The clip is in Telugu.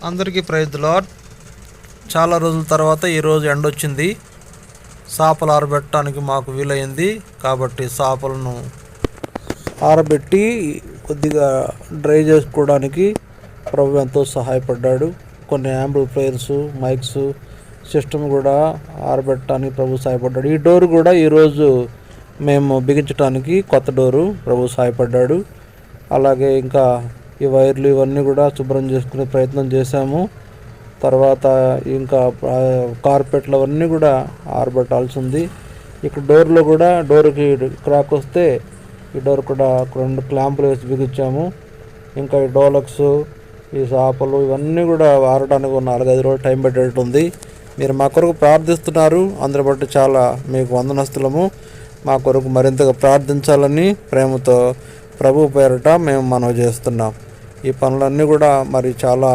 అందరికీ ప్రైజ్ ది లార్డ్. చాలా రోజుల తర్వాత ఈరోజు ఎండొచ్చింది. చేపలు ఆరబెట్టడానికి మాకు వీలైంది కాబట్టి చేపలను ఆరబెట్టి కొద్దిగా డ్రై చేసుకోవడానికి ప్రభు ఎంతో సహాయపడ్డాడు. కొన్ని యాంప్లిఫైయర్స్, మైక్స్, సిస్టమ్ కూడా ఆరబెట్టడానికి ప్రభు సహాయపడ్డాడు. ఈ డోర్ కూడా ఈరోజు మేము బిగించడానికి కొత్త డోరు ప్రభు సహాయపడ్డాడు. అలాగే ఇంకా ఈ వైర్లు ఇవన్నీ కూడా శుభ్రం చేసుకునే ప్రయత్నం చేశాము. తర్వాత ఇంకా కార్పెట్లు అవన్నీ కూడా ఆరబెట్టాల్సి ఉంది. ఇక్కడ డోర్లో కూడా డోర్కి క్రాక్ వస్తే ఈ డోర్ కూడా 2 క్లాంపులు వేసి బిగించాము. ఇంకా ఈ డోలక్స్, ఈ చేపలు ఇవన్నీ కూడా ఆరడానికి 4-5 రోజులు టైం పెట్టేటుంది. మీరు మా కొరకు ప్రార్థిస్తున్నారు, అందరి బట్టి చాలా మీకు వందనస్తులము. మా కొరకు మరింతగా ప్రార్థించాలని ప్రేమతో ప్రభు పేరట మేము మనవి చేస్తున్నాం. ఈ పనులన్నీ కూడా మరి చాలా